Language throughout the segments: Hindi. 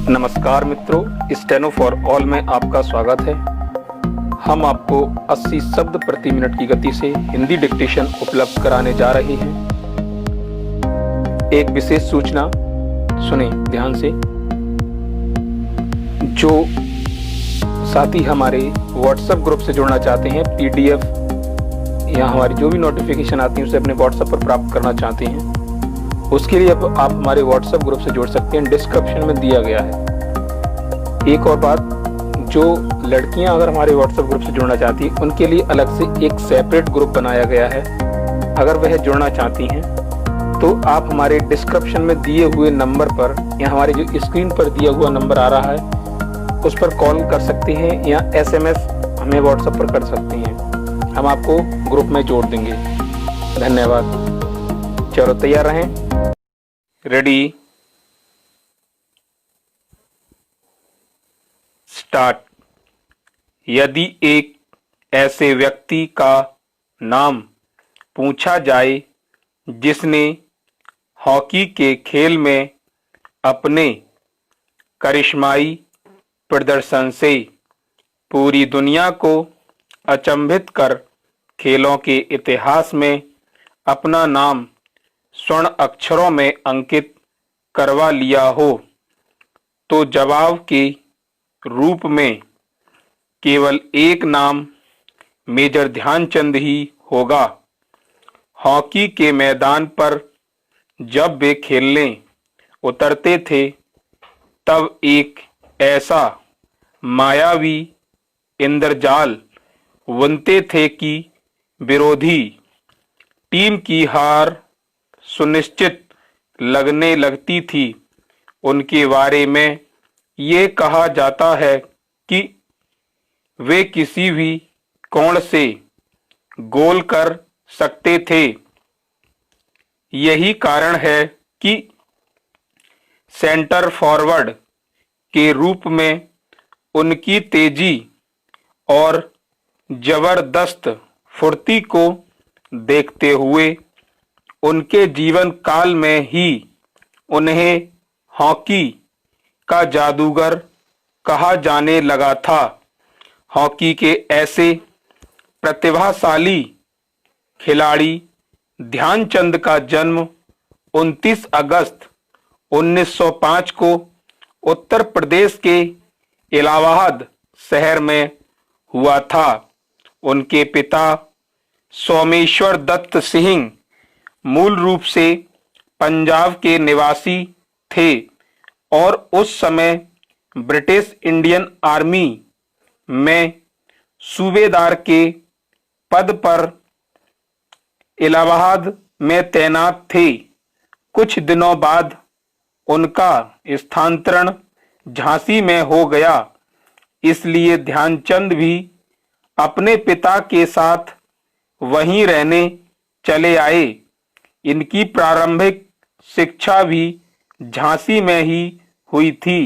नमस्कार मित्रों, स्टेनो फॉर ऑल में आपका स्वागत है। हम आपको 80 शब्द प्रति मिनट की गति से हिंदी डिक्टेशन उपलब्ध कराने जा रहे हैं। एक विशेष सूचना सुने ध्यान से। जो साथी हमारे व्हाट्सएप ग्रुप से जुड़ना चाहते हैं, पीडीएफ या हमारी जो भी नोटिफिकेशन आती है उसे अपने व्हाट्सएप पर प्राप्त करना चाहते हैं, उसके लिए अब आप हमारे व्हाट्सएप ग्रुप से जुड़ सकते हैं। डिस्क्रिप्शन में दिया गया है। एक और बात, जो लड़कियां अगर हमारे व्हाट्सएप ग्रुप से जुड़ना चाहती हैं उनके लिए अलग से एक सेपरेट ग्रुप बनाया गया है। अगर वह जुड़ना चाहती हैं तो आप हमारे डिस्क्रिप्शन में दिए हुए नंबर पर या हमारे जो स्क्रीन पर दिया हुआ नंबर आ रहा है उस पर कॉल कर सकते हैं या SMS हमें व्हाट्सएप पर कर सकते हैं। हम आपको ग्रुप में जोड़ देंगे। धन्यवाद। चलो तैयार रहें। Ready, start. यदि एक ऐसे व्यक्ति का नाम पूछा जाए जिसने हॉकी के खेल में अपने करिश्माई प्रदर्शन से पूरी दुनिया को अचंभित कर खेलों के इतिहास में अपना नाम स्वर्ण अक्षरों में अंकित करवा लिया हो, तो जवाब के रूप में केवल एक नाम मेजर ध्यानचंद ही होगा। हॉकी के मैदान पर जब वे खेलने उतरते थे तब एक ऐसा मायावी इंद्रजाल बुनते थे कि विरोधी टीम की हार सुनिश्चित लगने लगती थी। उनके बारे में ये कहा जाता है कि वे किसी भी कोण से गोल कर सकते थे। यही कारण है कि सेंटर फॉरवर्ड के रूप में उनकी तेजी और जबरदस्त फुर्ती को देखते हुए उनके जीवन काल में ही उन्हें हॉकी का जादूगर कहा जाने लगा था। हॉकी के ऐसे प्रतिभाशाली खिलाड़ी ध्यानचंद का जन्म 29 अगस्त 1905 को उत्तर प्रदेश के इलाहाबाद शहर में हुआ था। उनके पिता सोमेश्वर दत्त सिंह मूल रूप से पंजाब के निवासी थे और उस समय ब्रिटिश इंडियन आर्मी में सूबेदार के पद पर इलाहाबाद में तैनात थे। कुछ दिनों बाद उनका स्थानांतरण झांसी में हो गया, इसलिए ध्यानचंद भी अपने पिता के साथ वहीं रहने चले आए। इनकी प्रारंभिक शिक्षा भी झांसी में ही हुई थी।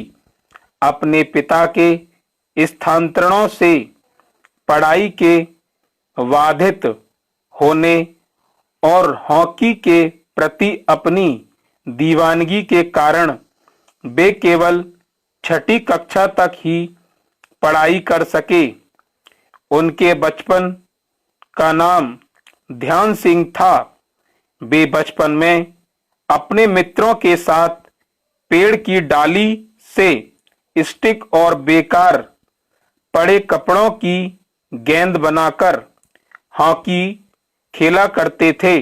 अपने पिता के स्थानांतरणों से पढ़ाई के बाधित होने और हॉकी के प्रति अपनी दीवानगी के कारण वे केवल 6ठी कक्षा तक ही पढ़ाई कर सके। उनके बचपन का नाम ध्यान सिंह था। वे बचपन में अपने मित्रों के साथ पेड़ की डाली से स्टिक और बेकार पड़े कपड़ों की गेंद बनाकर हॉकी खेला करते थे।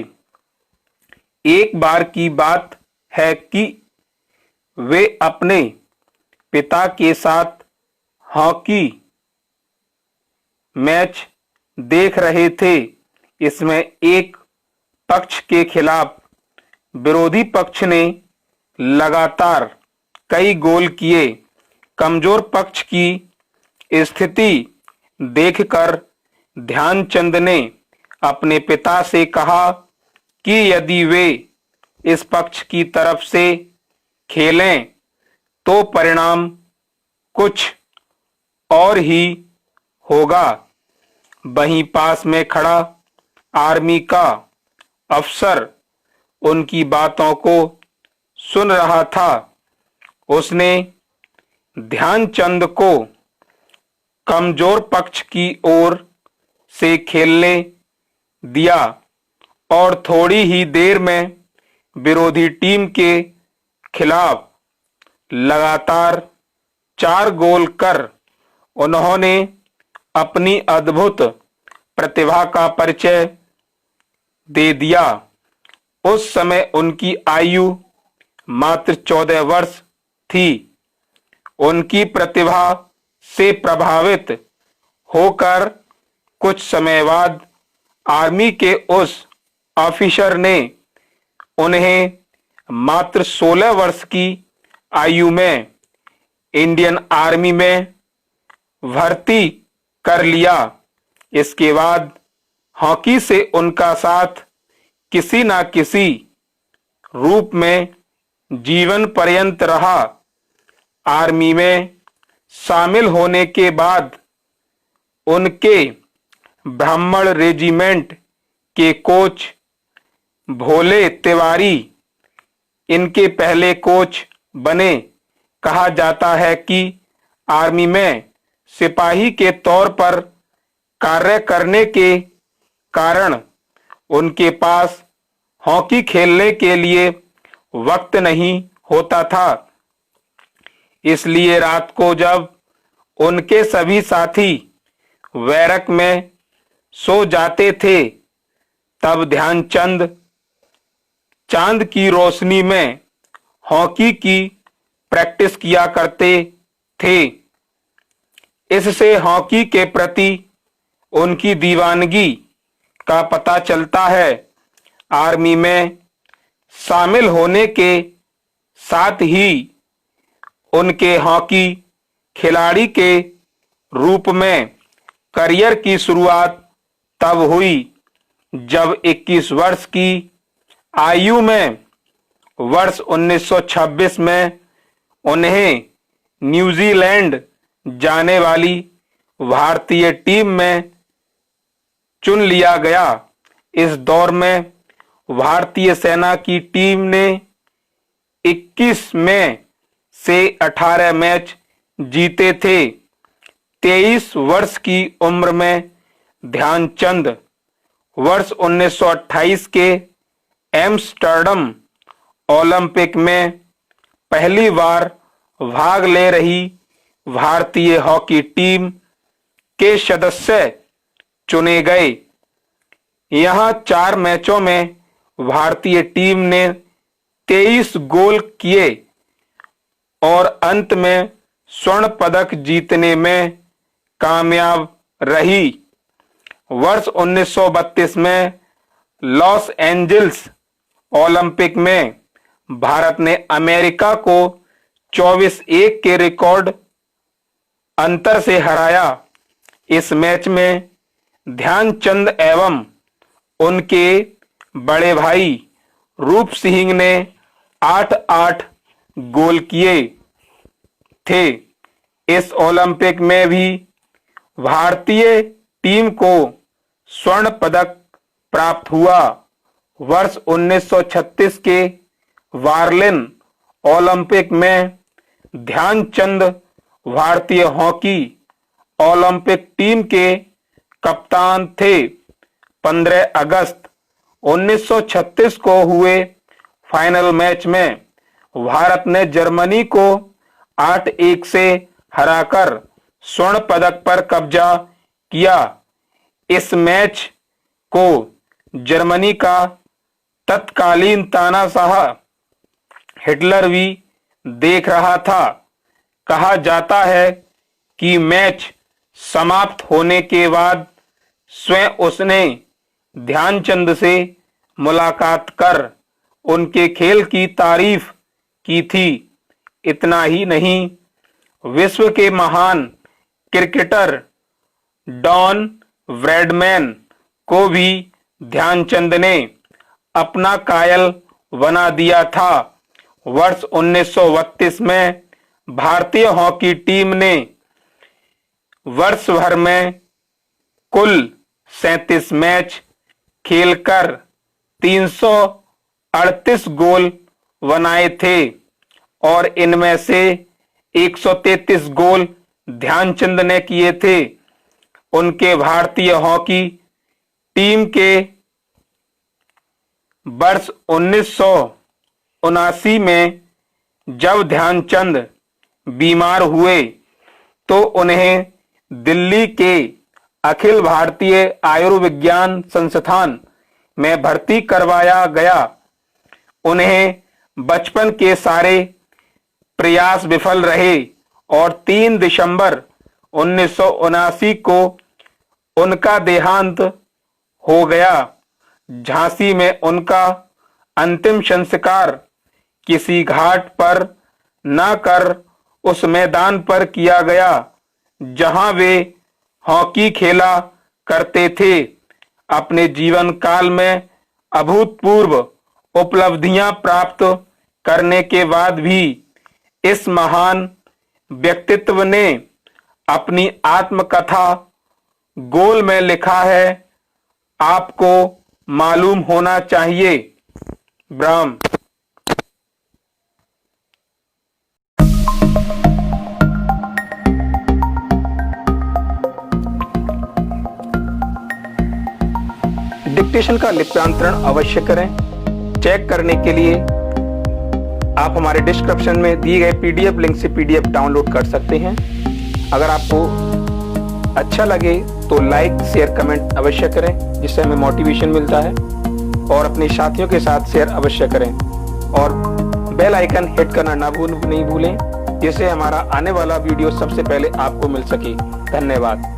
एक बार की बात है कि वे अपने पिता के साथ हॉकी मैच देख रहे थे। इसमें एक पक्ष के खिलाफ विरोधी पक्ष ने लगातार कई गोल किए। कमजोर पक्ष की स्थिति देखकर ध्यानचंद ने अपने पिता से कहा कि यदि वे इस पक्ष की तरफ से खेलें तो परिणाम कुछ और ही होगा। वहीं पास में खड़ा आर्मी का अफसर उनकी बातों को सुन रहा था। उसने ध्यानचंद को कमजोर पक्ष की ओर से खेलने दिया और थोड़ी ही देर में विरोधी टीम के खिलाफ लगातार 4 गोल कर उन्होंने अपनी अद्भुत प्रतिभा का परिचय दे दिया। उस समय उनकी आयु मात्र 14 वर्ष थी। उनकी प्रतिभा से प्रभावित होकर कुछ समय बाद आर्मी के उस ऑफिसर ने उन्हें मात्र 16 वर्ष की आयु में इंडियन आर्मी में भर्ती कर लिया। इसके बाद हॉकी से उनका साथ किसी न किसी रूप में जीवन पर्यंत रहा। आर्मी में शामिल होने के बाद उनके ब्राह्मण रेजिमेंट के कोच भोले तिवारी इनके पहले कोच बने। कहा जाता है कि आर्मी में सिपाही के तौर पर कार्य करने के कारण उनके पास हॉकी खेलने के लिए वक्त नहीं होता था। इसलिए रात को जब उनके सभी साथी बैरक में सो जाते थे तब ध्यानचंद चांद की रोशनी में हॉकी की प्रैक्टिस किया करते थे। इससे हॉकी के प्रति उनकी दीवानगी का पता चलता है। आर्मी में शामिल होने के साथ ही उनके हॉकी खिलाड़ी के रूप में करियर की शुरुआत तब हुई जब 21 वर्ष की आयु में वर्ष 1926 में उन्हें न्यूजीलैंड जाने वाली भारतीय टीम में चुन लिया गया। इस दौर में भारतीय सेना की टीम ने 21 में से 18 मैच जीते थे। 23 वर्ष की उम्र में ध्यानचंद वर्ष 1928 के एम्स्टर्डम ओलंपिक में पहली बार भाग ले रही भारतीय हॉकी टीम के सदस्य चुने गए। यहां 4 मैचों में भारतीय टीम ने 23 गोल किए और अंत में स्वर्ण पदक जीतने में कामयाब रही। वर्ष 1932 में लॉस एंजल्स ओलंपिक में भारत ने अमेरिका को 24-1 के रिकॉर्ड अंतर से हराया। इस मैच में ध्यानचंद एवं उनके बड़े भाई रूप सिंह ने 8-8 गोल किए थे। इस ओलंपिक में भी भारतीय टीम को स्वर्ण पदक प्राप्त हुआ। वर्ष 1936 के बार्लिन ओलंपिक में ध्यानचंद भारतीय हॉकी ओलंपिक टीम के कप्तान थे। 15 अगस्त 1936 को हुए फाइनल मैच में भारत ने जर्मनी को 8-1 से हराकर स्वर्ण पदक पर कब्जा किया। इस मैच को जर्मनी का तत्कालीन तानाशाह हिटलर भी देख रहा था। कहा जाता है कि मैच समाप्त होने के बाद स्वयं उसने ध्यानचंद से मुलाकात कर उनके खेल की तारीफ की थी। इतना ही नहीं, विश्व के महान क्रिकेटर डॉन ब्रैडमैन को भी ध्यानचंद ने अपना कायल बना दिया था। वर्ष 1932 में भारतीय हॉकी टीम ने वर्ष भर में कुल 37 मैच खेलकर 338 गोल बनाए थे और इनमें से 133 गोल ध्यानचंद ने किए थे। उनके भारतीय हॉकी टीम के वर्ष 1979 में जब ध्यानचंद बीमार हुए तो उन्हें दिल्ली के अखिल भारतीय आयुर्विज्ञान संस्थान में भर्ती करवाया गया। उन्हें बचपन के सारे प्रयास विफल रहे और 3 दिसंबर 1979 को उनका देहांत हो गया। झांसी में उनका अंतिम संस्कार किसी घाट पर न कर उस मैदान पर किया गया जहां वे हॉकी खेला करते थे। अपने जीवन काल में अभूतपूर्व उपलब्धियां प्राप्त करने के बाद भी इस महान व्यक्तित्व ने अपनी आत्मकथा गोल में लिखा है, आपको मालूम होना चाहिए। ब्राह्म। डिक्टेशन का लिप्यांतरण अवश्य करें। चेक करने के लिए आप हमारे डिस्क्रिप्शन में दिए गए पीडीएफ लिंक से पीडीएफ डाउनलोड कर सकते हैं। अगर आपको अच्छा लगे तो लाइक शेयर कमेंट अवश्य करें, जिससे हमें मोटिवेशन मिलता है, और अपने साथियों के साथ शेयर अवश्य करें और बेल आइकन हिट करना नहीं भूलें, जिससे हमारा आने वाला वीडियो सबसे पहले आपको मिल सके। धन्यवाद।